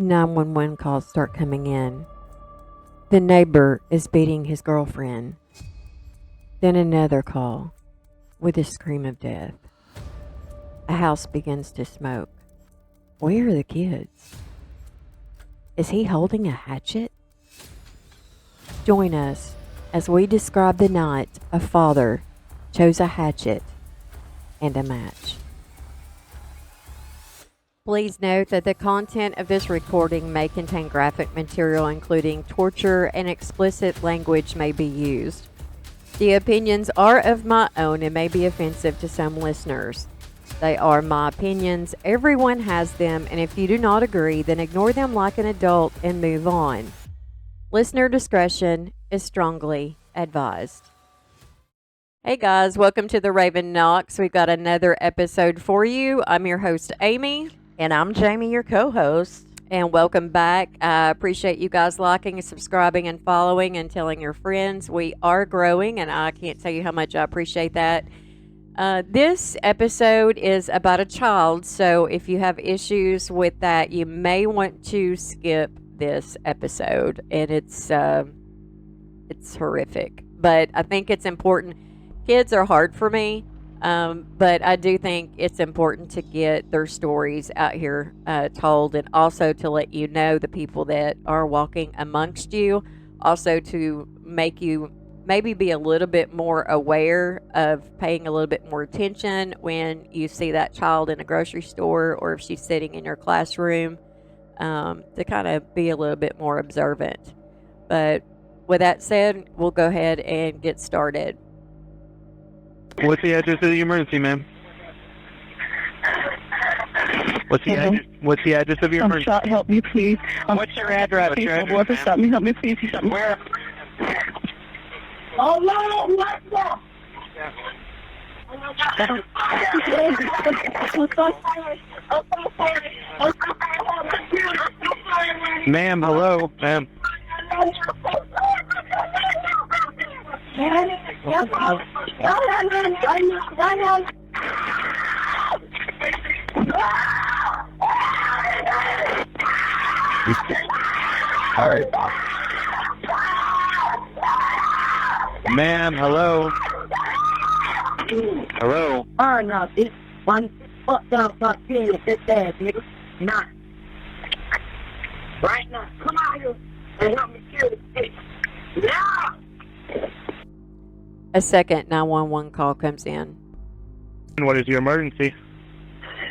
911 calls start coming in. The neighbor is beating his girlfriend. Then another call with a scream of death. A house begins to smoke. Where are the kids? Is he holding a hatchet? Join us as we describe the night a father chose a hatchet and a match. Please note that the content of this recording may contain graphic material including torture and explicit language may be used. The opinions are of my own and may be offensive to some listeners. They are my opinions. Everyone has them, and if you do not agree, then ignore them like an adult and move on. Listener discretion is strongly advised. Hey guys, welcome to the Raven Knocks. We've got another episode for you. I'm your host, Amy. And I'm Jamie, your co-host. And welcome back. I appreciate you guys liking and subscribing and following and telling your friends. We are growing, and I can't tell you how much I appreciate that. This episode is about a child, so if you have issues with that, you may want to skip this episode. And it's horrific, but I think it's important. Kids are hard for me. But I do think it's important to get their stories out here told, and also to let you know the people that are walking amongst you, also to make you maybe be a little bit more aware of paying a little bit more attention when you see that child in a grocery store or if she's sitting in your classroom, to kind of be a little bit more observant. But with that said, we'll go ahead and get started. What's the address of the emergency, ma'am? What's the address? What's the address of your I'm emergency? shot. Help me, please. What's your address? What's your address, ma'am? Stop me. Help me, please. Stop me. Where? Oh no! What the? Ma'am, hello, ma'am. All right. Ma'am, hello. Hello. Oh no! This one fucked up thing is this ass, nigga. Not right now. Come out here and help me kill this bitch. Now. A second 911 call comes in. What is your emergency?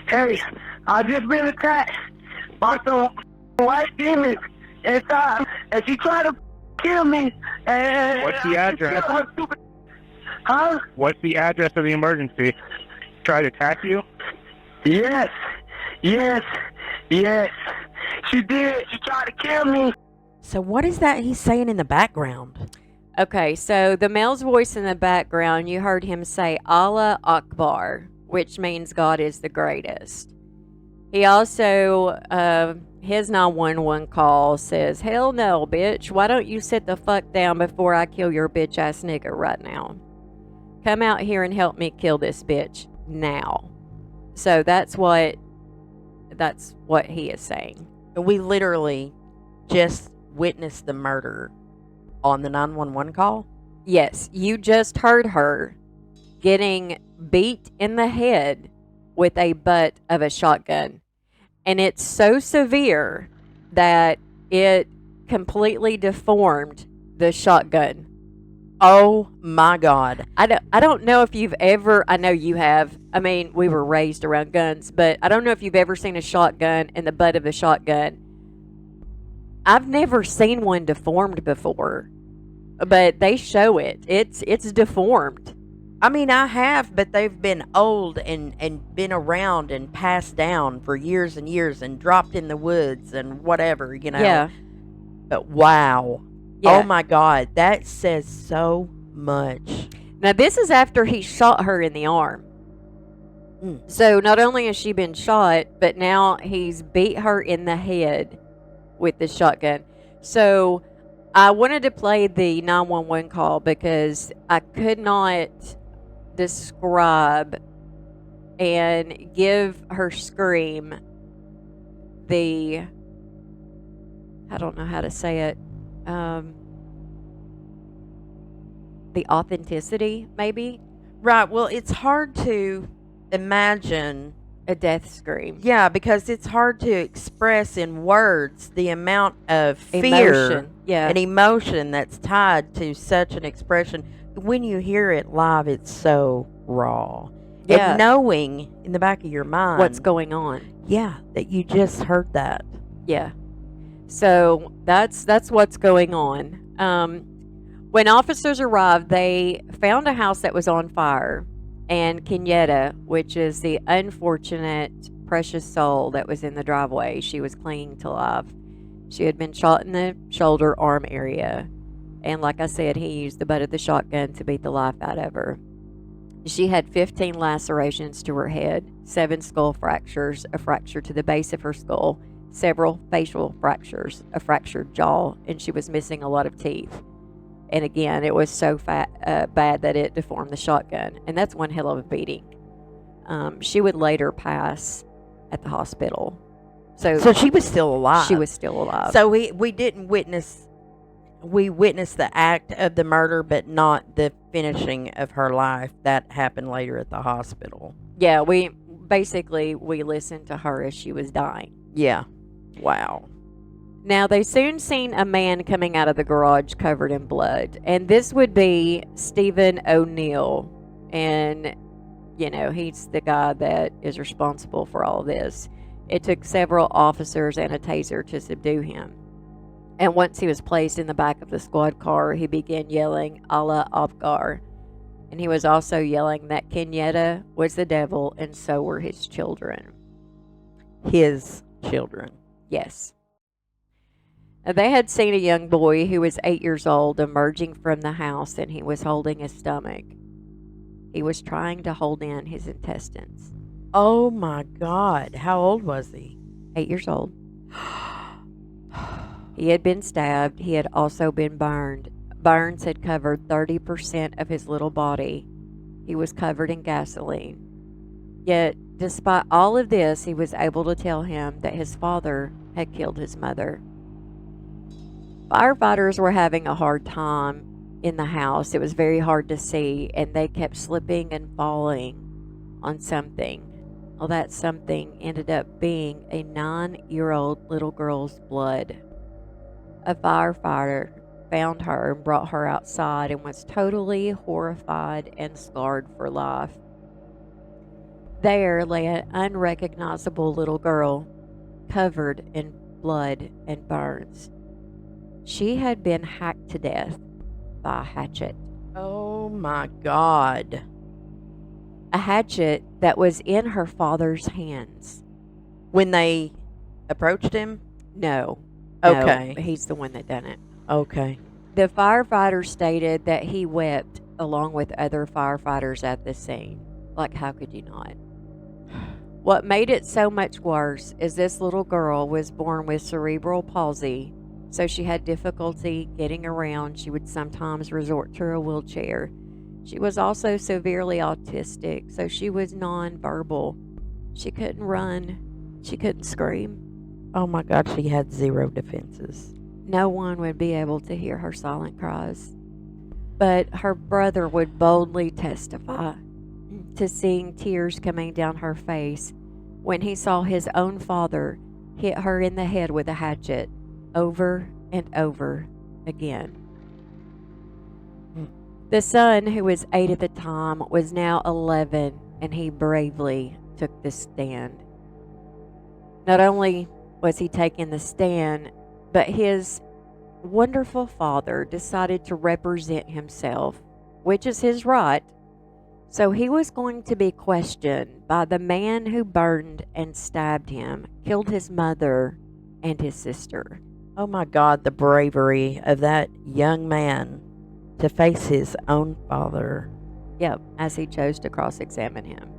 Hey, I just been attacked by some white demons inside, and she tried to kill me. And What's the address? Huh? What's the address of the emergency? Try to attack you? Yes. She did. She tried to kill me. So what is that he's saying in the background? Okay, so the male's voice in the background, you heard him say Allah Akbar, which means God is the greatest. He also, his 911 call says, hell no, bitch. Why don't you sit the fuck down before I kill your bitch ass nigga right now? Come out here and help me kill this bitch now. So that's what he is saying. We literally just witnessed the murder on the 911 call. Yes, you just heard her getting beat in the head with a butt of a shotgun. And it's so severe that it completely deformed the shotgun. Oh my God. I don't know if you've ever, I know you have. I mean, we were raised around guns, but I don't know if you've ever seen a shotgun and the butt of a shotgun. I've never seen one deformed before, but they show it. It's deformed. I mean, I have, but they've been old and been around and passed down for years and years and dropped in the woods and whatever, you know. Yeah. But wow. Yeah. Oh my God. That says so much. Now, this is after he shot her in the arm. So not only has she been shot, but now he's beat her in the head with the shotgun. So I wanted to play the 911 call because I could not describe and give her scream the I don't know how to say it. The authenticity, maybe Right. Well, it's hard to imagine. a death scream, Yeah, because it's hard to express in words the amount of fear emotion. Yeah, and emotion that's tied to such an expression. When you hear it live, it's so raw. yeah. And knowing in the back of your mind What's going on? Yeah, that you just heard that. Yeah. So that's what's going on. When officers arrived, they found a house that was on fire, and Kenyatta, which is the unfortunate precious soul that was in the driveway, she was clinging to life. She had been shot in the shoulder arm area, and like I said, he used the butt of the shotgun to beat the life out of her. She had 15 lacerations to her head, 7 skull fractures, a fracture to the base of her skull, several facial fractures, a fractured jaw, and she was missing a lot of teeth. And again, it was so bad that it deformed the shotgun. And that's one hell of a beating. She would later pass at the hospital. So she was still alive. She was still alive. So we didn't witness. We witnessed the act of the murder, but not the finishing of her life. That happened later at the hospital. Yeah, we listened to her as she was dying. Yeah. Wow. Now, they soon seen a man coming out of the garage covered in blood, and this would be Stephen O'Neill, and, he's the guy that is responsible for all this. It took several officers and a taser to subdue him, and once he was placed in the back of the squad car, he began yelling, Allah Akbar, and he was also yelling that Kenyatta was the devil, and so were his children. His children. Yes. They had seen a young boy who was 8 years old emerging from the house, and he was holding his stomach. He was trying to hold in his intestines. Oh my God. How old was he? 8 years old. He had been stabbed. He had also been burned. Burns had covered 30% of his little body. He was covered in gasoline. Yet, despite all of this, he was able to tell him that his father had killed his mother. Firefighters were having a hard time in the house. It was very hard to see, and they kept slipping and falling on something. Well, that something ended up being a 9-year-old little girl's blood. A firefighter found her and brought her outside and was totally horrified and scarred for life. There lay an unrecognizable little girl, covered in blood and burns. She had been hacked to death by a hatchet. Oh my God. A hatchet that was in her father's hands. When they approached him? No. Okay. No, he's the one that done it. Okay. The firefighter stated that he wept along with other firefighters at the scene. Like, how could you not? What made it so much worse is this little girl was born with cerebral palsy, so she had difficulty getting around. She would sometimes resort to a wheelchair. She was also severely autistic, so she was nonverbal. She couldn't run. She couldn't scream. Oh my God, she had 0 defenses. No one would be able to hear her silent cries. But her brother would boldly testify to seeing tears coming down her face when he saw his own father hit her in the head with a hatchet over and over again. The son, who was 8 at the time, was now 11, and he bravely took the stand. Not only was he taking the stand, but his wonderful father decided to represent himself, which is his right. So he was going to be questioned by the man who burned and stabbed him, killed his mother and his sister. Oh my God, the bravery of that young man to face his own father. Yep, as he chose to cross-examine him.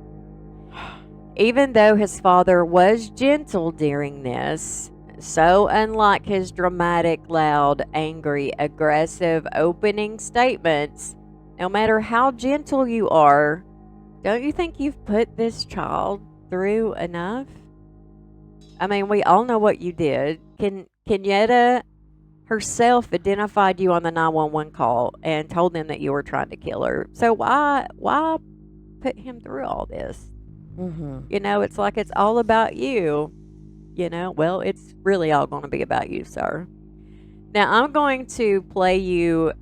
Even though his father was gentle during this, so unlike his dramatic, loud, angry, aggressive opening statements, no matter how gentle you are, don't you think you've put this child through enough? I mean, we all know what you did. Kenyatta herself identified you on the 911 call and told them that you were trying to kill her. So why put him through all this? You know, it's like it's all about you. You know, well, it's really all going to be about you, sir. Now, I'm going to play you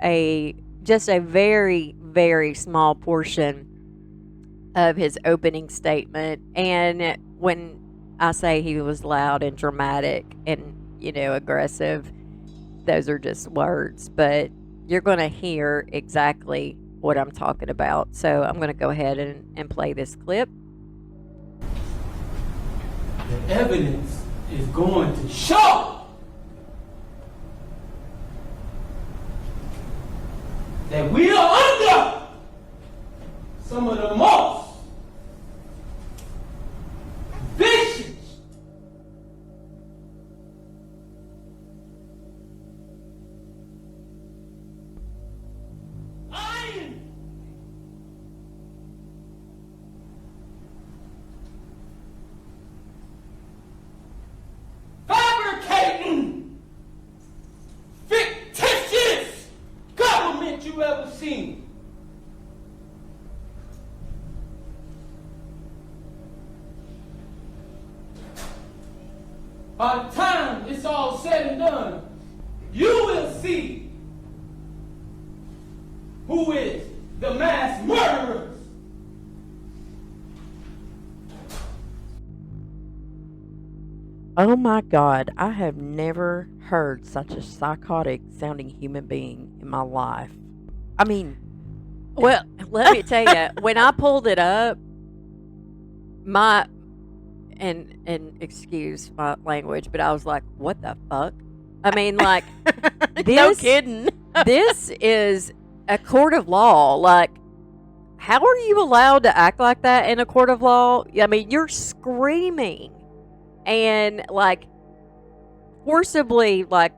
just a very, very small portion of his opening statement. And when I say he was loud and dramatic and, you know, aggressive, those are just words. But you're going to hear exactly what I'm talking about. So I'm going to go ahead and play this clip. The evidence is going to show that we are under some of the most vicious, lying, fabricating, fictitious government you ever seen. By the time it's all said and done, you will see who is the mass murderers. Oh my God, I have never heard such a psychotic sounding human being in my life. I mean, Well, let me tell you, when I pulled it up, and excuse my language, but I was like, what the fuck? I mean, like, no kidding. this is a court of law. Like, how are you allowed to act like that in a court of law? I mean, you're screaming and, like, forcibly, like,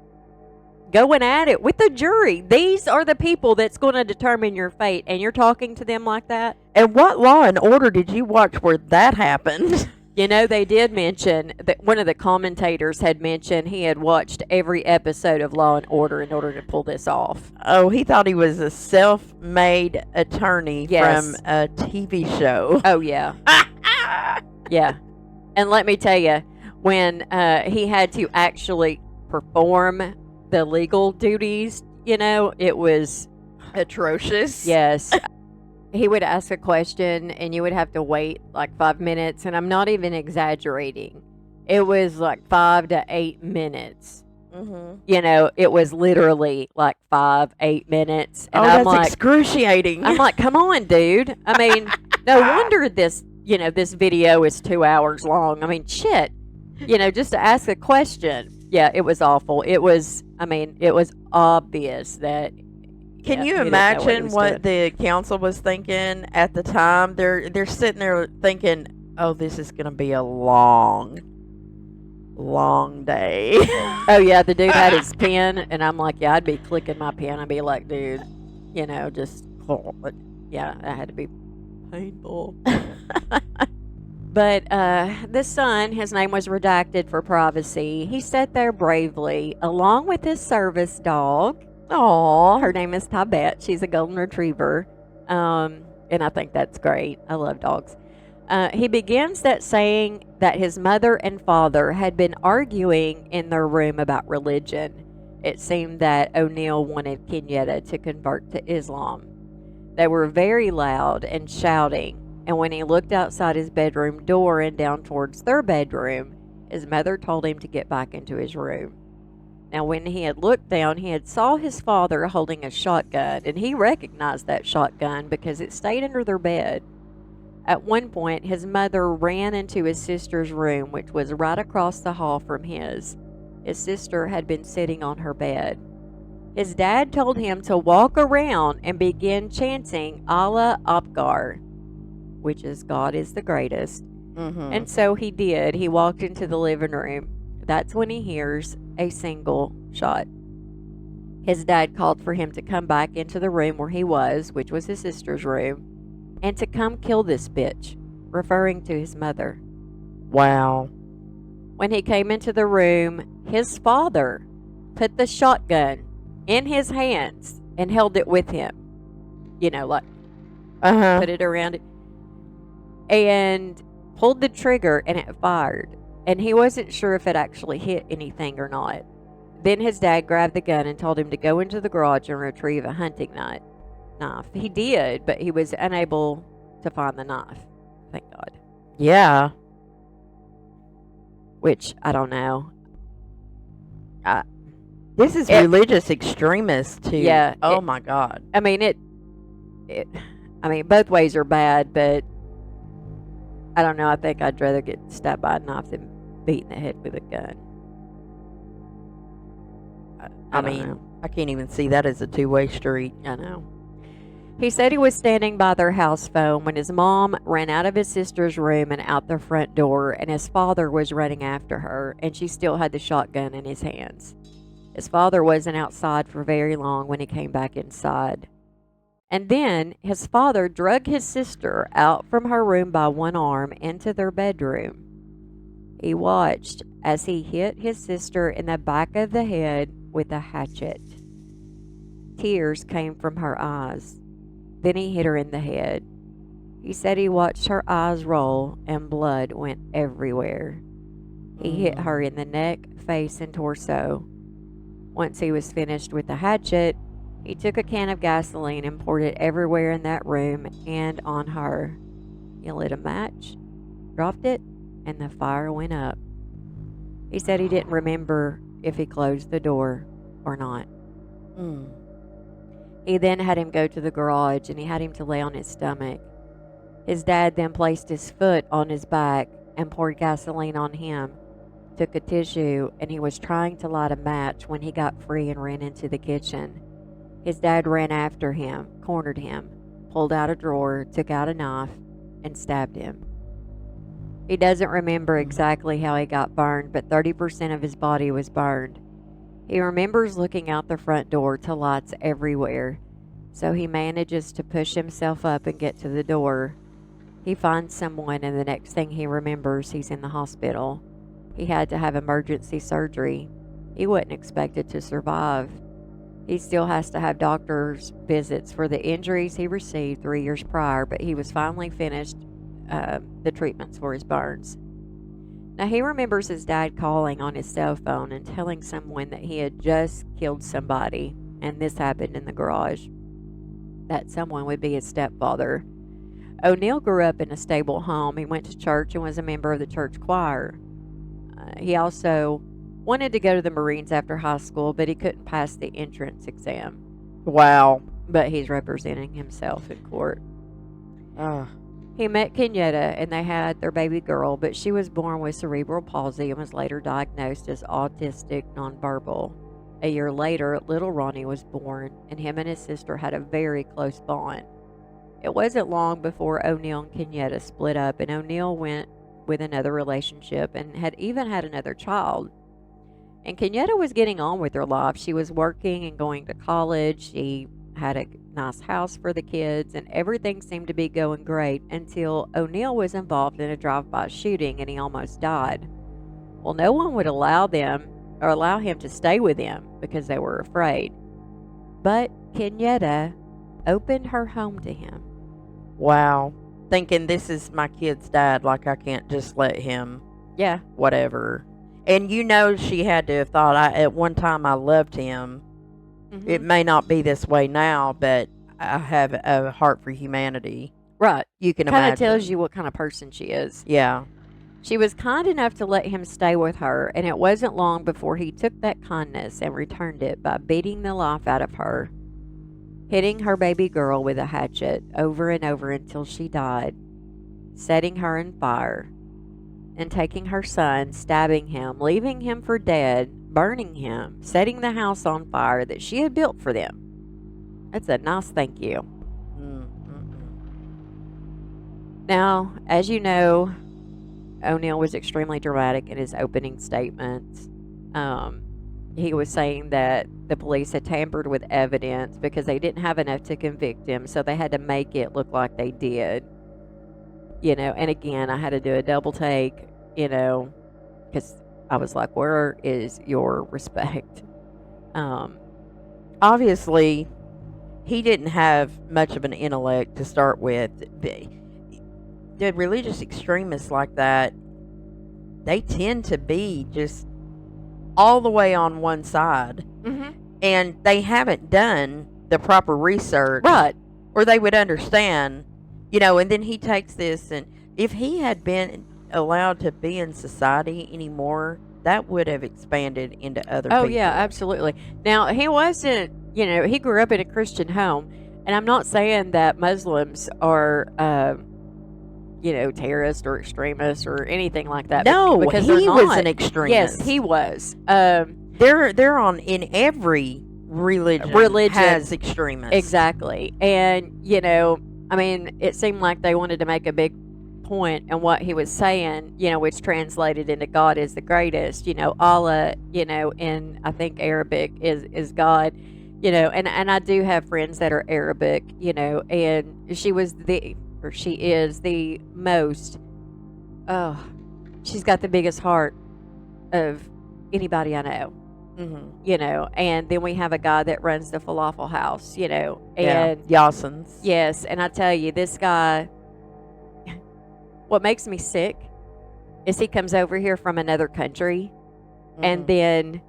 going at it with the jury. These are the people that's going to determine your fate, and you're talking to them like that? And what Law and Order did you watch where that happened? You know, they did mention that one of the commentators had mentioned he had watched every episode of Law and Order in order to pull this off. Oh, he thought he was a self-made attorney Yes. from a TV show. Oh, yeah. Yeah. And let me tell you, when he had to actually perform the legal duties, you know, it was Atrocious. yes. He would ask a question and you would have to wait like 5 minutes, and I'm not even exaggerating. It was like 5 to 8 minutes. You know, it was literally like 5-8 minutes, and that's I'm like, excruciating. I'm like, come on, dude. I mean, no wonder this video is 2 hours long. I mean, shit. You know, just to ask a question. Yeah, it was awful. It was obvious that. Can yeah, you he didn't know what he imagine was what doing. the council was thinking at the time? They're sitting there thinking, "Oh, this is going to be a long day." Oh yeah, the dude had his pen, and I'm like, yeah, I'd be clicking my pen. I'd be like, dude, you know, just, but yeah, that had to be painful. But the son, his name was redacted for privacy. He sat there bravely, along with his service dog. Aw. Her name is Tibet. She's a golden retriever, and I think that's great. I love dogs. He begins that saying that his mother and father had been arguing in their room about religion. It seemed that O'Neill wanted Kenyatta to convert to Islam. They were very loud and shouting, and when he looked outside his bedroom door and down towards their bedroom, his mother told him to get back into his room. Now, when he had looked down, he had saw his father holding a shotgun, and he recognized that shotgun because it stayed under their bed. At one point, his mother ran into his sister's room, which was right across the hall from his. His sister had been sitting on her bed. His dad told him to walk around and begin chanting Allah Akbar, which is God is the greatest. And so he did. He walked into the living room. That's when he hears a single shot. His dad called for him to come back into the room where he was, which was his sister's room, and to come kill this bitch, referring to his mother. Wow. When he came into the room, his father put the shotgun in his hands and held it with him. Like put it around it. And pulled the trigger and it fired. And he wasn't sure if it actually hit anything or not. Then his dad grabbed the gun and told him to go into the garage and retrieve a hunting knife. He did, but he was unable to find the knife. Thank God. Yeah. Which, I don't know. This is religious extremists, too. Yeah. Oh, my God. I mean, both ways are bad, but I don't know. I think I'd rather get stabbed by a knife than beat in the head with a gun. I don't know. I can't even see that as a two-way street. I know. He said he was standing by their house phone when his mom ran out of his sister's room and out the front door, and his father was running after her, and she still had the shotgun in his hands. His father wasn't outside for very long when he came back inside. And then his father dragged his sister out from her room by one arm into their bedroom. He watched as he hit his sister in the back of the head with a hatchet. Tears came from her eyes. Then he hit her in the head. He said he watched her eyes roll and blood went everywhere. He hit her in the neck, face, and torso. Once he was finished with the hatchet, he took a can of gasoline and poured it everywhere in that room and on her. He lit a match, dropped it, and the fire went up. He said he didn't remember if he closed the door or not. He then had him go to the garage and he had him to lay on his stomach. His dad then placed his foot on his back and poured gasoline on him, took a tissue, and he was trying to light a match when he got free and ran into the kitchen. His dad ran after him, cornered him, pulled out a drawer, took out a knife, and stabbed him. He doesn't remember exactly how he got burned, but 30% of his body was burned. He remembers looking out the front door to lights everywhere, so he manages to push himself up and get to the door. He finds someone, and the next thing he remembers, he's in the hospital. He had to have emergency surgery. He wasn't expected to survive. He still has to have doctor's visits for the injuries he received 3 years prior, but he was finally finished the treatments for his burns. Now, he remembers his dad calling on his cell phone and telling someone that he had just killed somebody, and this happened in the garage. That someone would be his stepfather. O'Neill grew up in a stable home. He went to church and was a member of the church choir. He also wanted to go to the Marines after high school, but he couldn't pass the entrance exam. Wow. But he's representing himself in court. Ugh. He met Kenyatta and they had their baby girl, but she was born with cerebral palsy and was later diagnosed as autistic nonverbal. A year later, little Ronnie was born, and him and his sister had a very close bond. It wasn't long before O'Neill and Kenyatta split up, and O'Neill went with another relationship and had even had another child. And Kenyatta was getting on with her life. She was working and going to college. She had a nice house for the kids, and everything seemed to be going great until O'Neill was involved in a drive-by shooting and he almost died. Well, no one would allow him to stay with them because they were afraid. But Kenyatta opened her home to him. Wow. Thinking this is my kid's dad, like I can't just let him. Yeah. Whatever. And she had to have thought, at one time I loved him. Mm-hmm. It may not be this way now, but I have a heart for humanity. Right. You can Kind imagine. of tells you what kind of person she is. Yeah. She was kind enough to let him stay with her, and it wasn't long before he took that kindness and returned it by beating the life out of her, hitting her baby girl with a hatchet over and over until she died, setting her in fire, and taking her son, stabbing him, leaving him for dead, burning him, setting the house on fire that she had built for them. That's a nice thank you. Now, as you know, O'Neill was extremely dramatic in his opening statement. He was saying that the police had tampered with evidence because they didn't have enough to convict him, so they had to make it look like they did. And again, I had to do a double take, because I was like, where is your respect? Obviously, he didn't have much of an intellect to start with. The religious extremists like that, they tend to be just all the way on one side, and they haven't done the proper research, Right. or they would understand, and then he takes this, and if he had been allowed to be in society anymore, that would have expanded into other Oh, people. yeah, absolutely. Now, he wasn't, he grew up in a Christian home, and I'm not saying that Muslims are, terrorists or extremists or anything like that. No, because he they're was not. an extremist. Yes, he was. They're on in every religion has extremists. Exactly. And, it seemed like they wanted to make a big point in what he was saying, which translated into God is the greatest, Allah, in I think Arabic is God, and I do have friends that are Arabic, and she is the most, she's got the biggest heart of anybody I know. And then we have a guy that runs the falafel house, and Yassin's. Yes, and I tell you, this guy, what makes me sick is he comes over here from another country, and then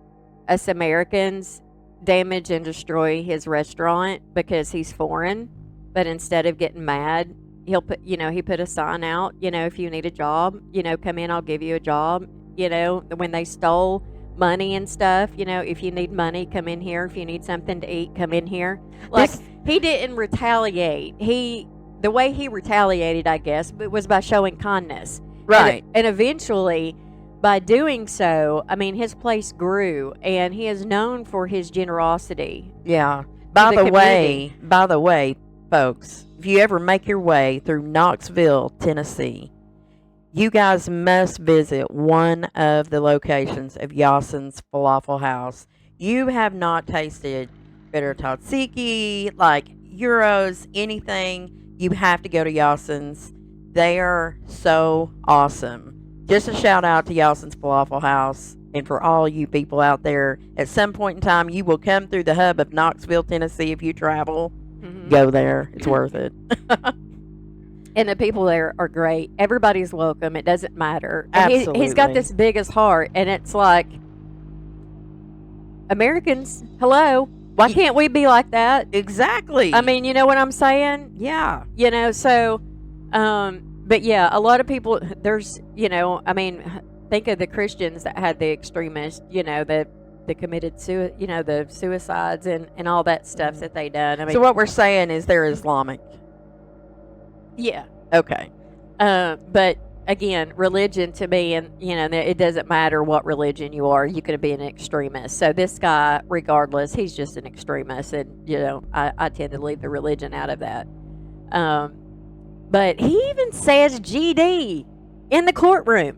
us Americans damage and destroy his restaurant because he's foreign. But instead of getting mad, he'll put, he put a sign out, if you need a job, come in, I'll give you a job. When they stole money and stuff, if you need money, come in here. If you need something to eat, come in here. Like, he didn't retaliate. The way he retaliated, I guess, was by showing kindness. Right. And eventually, by doing so, his place grew, and he is known for his generosity. Yeah. By the way, folks, if you ever make your way through Knoxville, Tennessee, you guys must visit one of the locations of Yassin's Falafel House. You have not tasted bitter tzatziki, like gyros, anything. You have to go to Yassin's. They are so awesome. Just a shout out to Yassin's Falafel House. And for all you people out there, at some point in time, you will come through the hub of Knoxville, Tennessee. If you travel, go there. It's worth it. And the people there are great. Everybody's welcome. It doesn't matter. Absolutely. He's got this biggest heart, and it's like, Americans, hello. Why can't we be like that? Exactly. You know what I'm saying? Yeah. So, but yeah, a lot of people, there's, think of the Christians that had the extremists, that committed the suicides and all that stuff that they done. So what we're saying is they're Islamic. Yeah. Okay. But again, religion to me, and it doesn't matter what religion you are, you could be an extremist. So this guy, regardless, he's just an extremist, and I tend to leave the religion out of that. But he even says GD in the courtroom.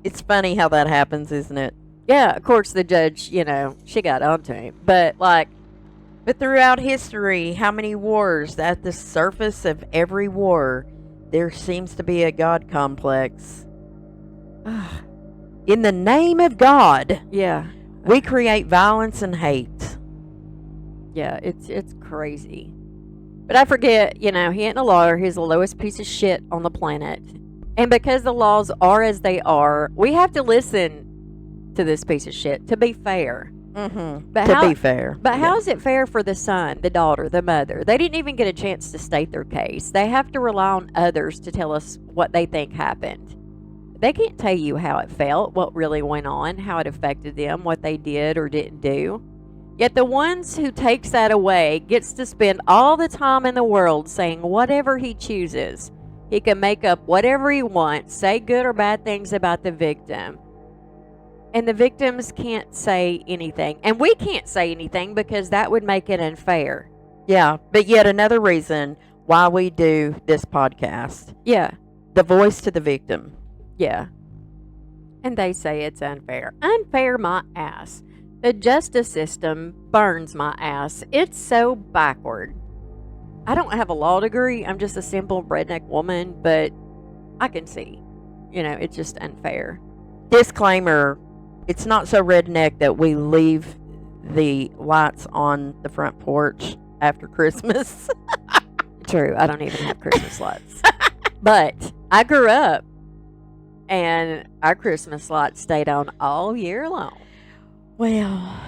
It's funny how that happens, isn't it? Yeah, of course the judge, she got onto him, but throughout history, how many wars, at the surface of every war, there seems to be a God complex. In the name of God, yeah, we create violence and hate. Yeah, it's crazy. But I forget, he ain't a lawyer. He's the lowest piece of shit on the planet. And because the laws are as they are, we have to listen to this piece of shit, to be fair. But to be fair. But how is it fair for the son, the daughter, the mother? They didn't even get a chance to state their case. They have to rely on others to tell us what they think happened. They can't tell you how it felt, what really went on, how it affected them, what they did or didn't do. Yet the ones who takes that away gets to spend all the time in the world saying whatever he chooses. He can make up whatever he wants, say good or bad things about the victim. And the victims can't say anything. And we can't say anything because that would make it unfair. Yeah, but yet another reason why we do this podcast. Yeah. The voice to the victim. Yeah. And they say it's unfair. Unfair my ass. The justice system burns my ass. It's so backward. I don't have a law degree. I'm just a simple redneck woman, but I can see, it's just unfair. Disclaimer, It's not so redneck that we leave the lights on the front porch after Christmas. True, I don't even have Christmas lights. But I grew up and our Christmas lights stayed on all year long. Well,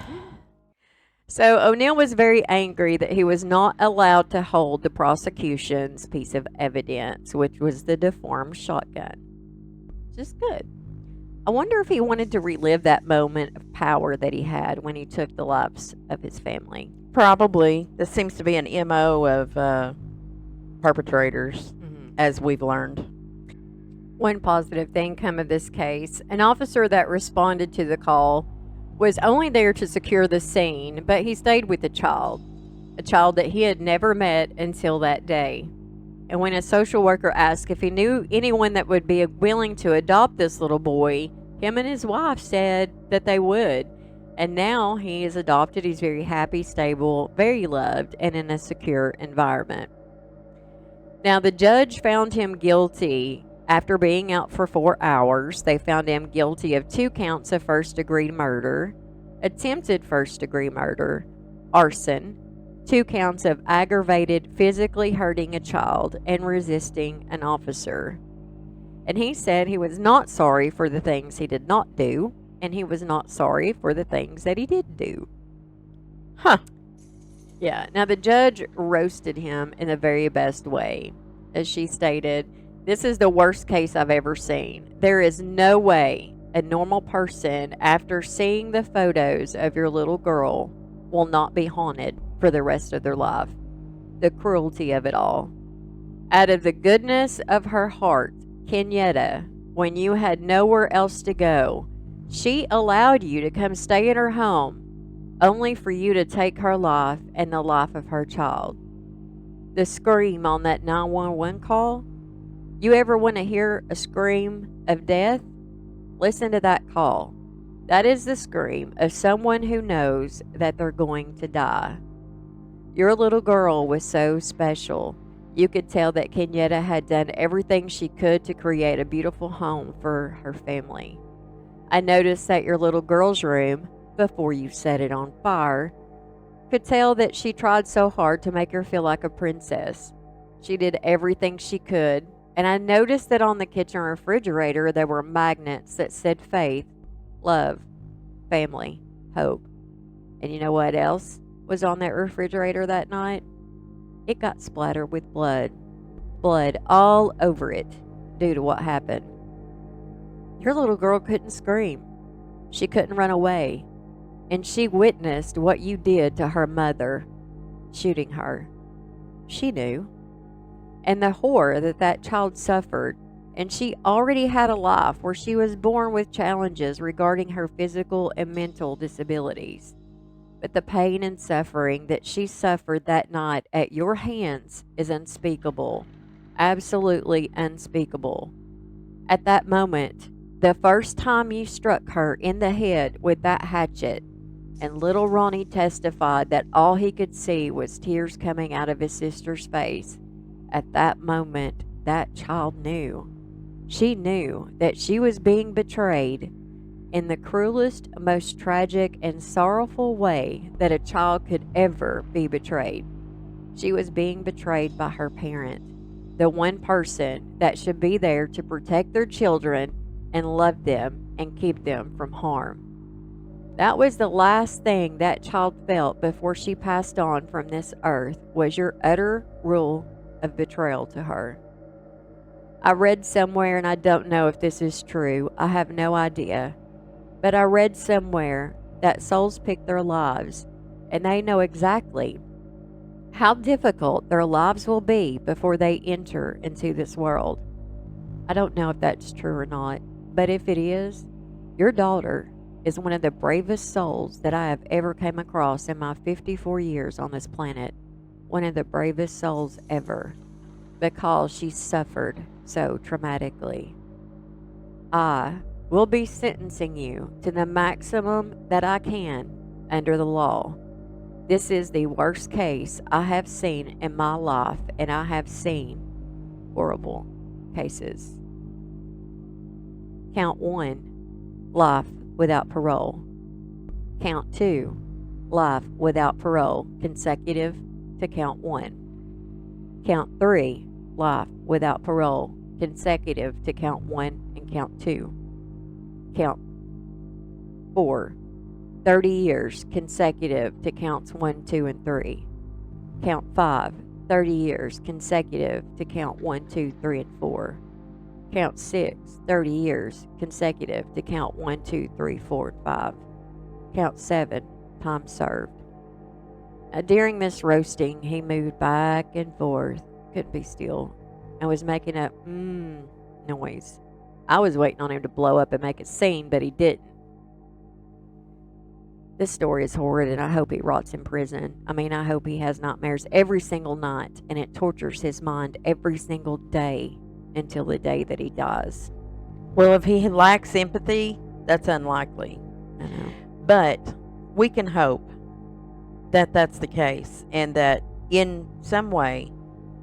So O'Neill was very angry that he was not allowed to hold the prosecution's piece of evidence, which was the deformed shotgun. Just good. I wonder if he wanted to relive that moment of power that he had when he took the lives of his family. probably. This seems to be an MO of perpetrators, as we've learned. One positive thing come of this case, an officer that responded to the call was only there to secure the scene, but he stayed with the child, a child that he had never met until that day. And when a social worker asked if he knew anyone that would be willing to adopt this little boy, him and his wife said that they would. And now he is adopted. He's very happy, stable, very loved, and in a secure environment. Now, the judge found him guilty after being out for 4 hours. They found him guilty of 2 counts of first-degree murder, attempted first-degree murder, arson, 2 counts of aggravated physically hurting a child, and resisting an officer. And he said he was not sorry for the things he did not do, and he was not sorry for the things that he did do. Huh. Yeah. Now, the judge roasted him in the very best way. As she stated, "This is the worst case I've ever seen. There is no way a normal person, after seeing the photos of your little girl, will not be haunted for the rest of their life. The cruelty of it all. Out of the goodness of her heart, Kenyatta, when you had nowhere else to go, she allowed you to come stay in her home, only for you to take her life and the life of her child. The scream on that 911 call, you ever want to hear a scream of death? Listen to that call. That is the scream of someone who knows that they're going to die. Your little girl was so special. You could tell that Kenyatta had done everything she could to create a beautiful home for her family. I noticed that your little girl's room, before you set it on fire, could tell that she tried so hard to make her feel like a princess. She did everything she could, and I noticed that on the kitchen refrigerator there were magnets that said faith, love, family, hope. And you know what else was on that refrigerator that night? It got splattered with blood. Blood all over it due to what happened. Your little girl couldn't scream. She couldn't run away. And she witnessed what you did to her mother, shooting her. She knew. And the horror that that child suffered. And she already had a life where she was born with challenges regarding her physical and mental disabilities. But the pain and suffering that she suffered that night at your hands is unspeakable. Absolutely unspeakable. At that moment, the first time you struck her in the head with that hatchet, and little Ronnie testified that all he could see was tears coming out of his sister's face. At that moment, that child knew. She knew that she was being betrayed in the cruelest, most tragic, and sorrowful way that a child could ever be betrayed. She was being betrayed by her parent, the one person that should be there to protect their children and love them and keep them from harm. That was the last thing that child felt before she passed on from this earth, was your utter rule of betrayal to her. I read somewhere, and I don't know if this is true, I have no idea, but I read somewhere that souls pick their lives, and they know exactly how difficult their lives will be before they enter into this world. I don't know if that's true or not, but if it is, your daughter is one of the bravest souls that I have ever came across in my 54 years on this planet. One of the bravest souls ever, because she suffered so traumatically. I will be sentencing you to the maximum that I can under the law. This is the worst case I have seen in my life, and I have seen horrible cases. Count 1, life without parole. Count 2, life without parole, consecutive to count 1. Count 3, life without parole, consecutive to count 1 and count 2. Count 4, 30 years consecutive to counts 1, 2, and 3. Count 5, 30 years consecutive to count 1, 2, 3, and 4. Count 6, 30 years consecutive to count 1, 2, 3, 4, and 5. Count 7, time served. During this roasting, he moved back and forth, couldn't be still, and was making a noise. I was waiting on him to blow up and make a scene, but he didn't. This story is horrid, and I hope he rots in prison. I mean, I hope he has nightmares every single night, and it tortures his mind every single day until the day that he dies. Well, if he lacks empathy, that's unlikely. I know. But we can hope that that's the case, and that in some way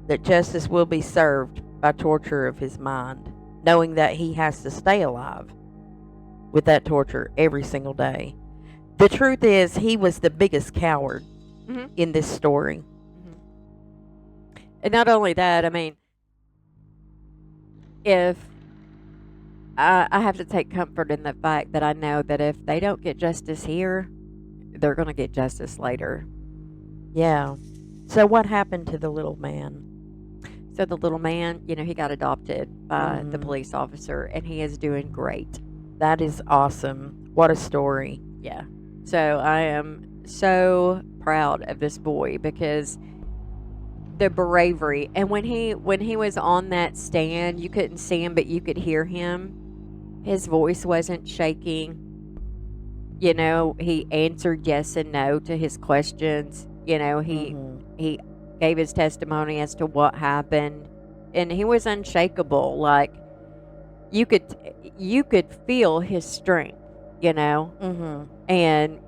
that justice will be served by torture of his mind, knowing that he has to stay alive with that torture every single day. The truth is, he was the biggest coward in this story. And not only that, I mean, if I have to take comfort in the fact that I know that if they don't get justice here, they're going to get justice later. Yeah. So what happened to the little man? So the little man, he got adopted by the police officer, and he is doing great. That is awesome. What a story. Yeah. So I am so proud of this boy, because the bravery, and when he was on that stand, you couldn't see him, but you could hear him. His voice wasn't shaking. He answered yes and no to his questions. He gave his testimony as to what happened, and he was unshakable. Like, you could feel his strength, and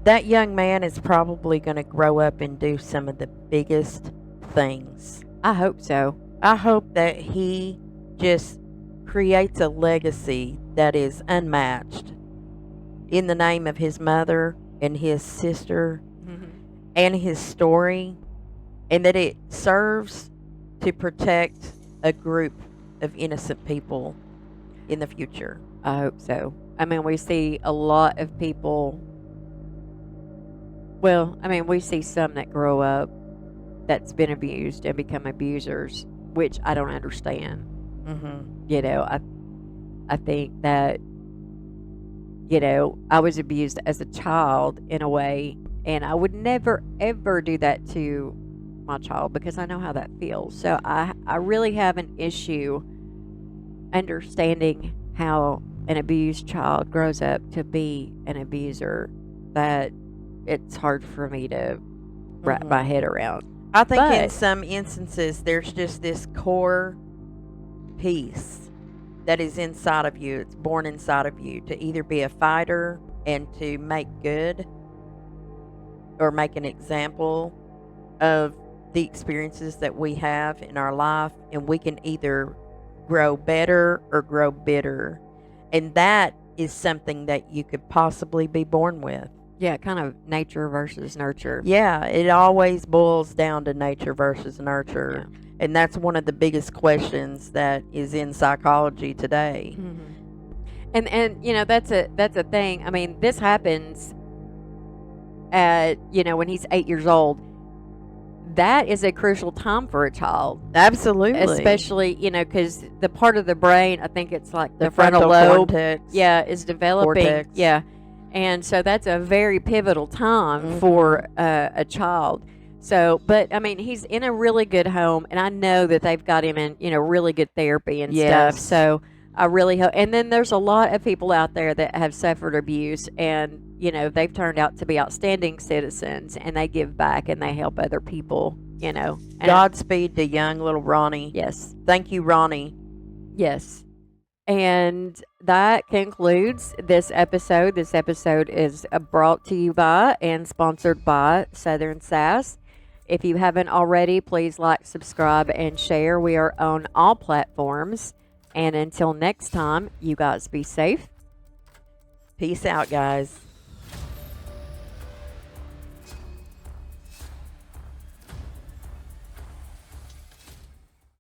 that young man is probably going to grow up and do some of the biggest things. I hope so. I hope that he just creates a legacy that is unmatched in the name of his mother and his sister and his story, and that it serves to protect a group of innocent people in the future. I hope so. I mean, we see a lot of people. Well, I mean, we see some that grow up that's been abused and become abusers, which I don't understand. I think that, I was abused as a child in a way, and I would never, ever do that to my child, because I know how that feels. So I really have an issue understanding how an abused child grows up to be an abuser, that it's hard for me to wrap my head around. I think in some instances, there's just this core piece that is inside of you. It's born inside of you to either be a fighter and to make good, or make an example of the experiences that we have in our life, and we can either grow better or grow bitter. And that is something that you could possibly be born with. Yeah, kind of nature versus nurture. Yeah, it always boils down to nature versus nurture. Yeah. And that's one of the biggest questions that is in psychology today. And that's a thing. I mean, this happens at, when he's 8 years old. That is a crucial time for a child. Absolutely. Especially, because the part of the brain, I think it's like the frontal frontal lobe, cortex. Yeah, is developing. Cortex. Yeah. And so that's a very pivotal time for a child. So, but I mean, he's in a really good home, and I know that they've got him in, really good therapy and stuff. So I really hope. And then there's a lot of people out there that have suffered abuse, and, they've turned out to be outstanding citizens, and they give back and they help other people, And Godspeed to young little Ronnie. Yes. Thank you, Ronnie. Yes. And that concludes this episode. This episode is brought to you by and sponsored by Southern Sass. If you haven't already, please like, subscribe, and share. We are on all platforms. And until next time, you guys be safe Peace out, guys.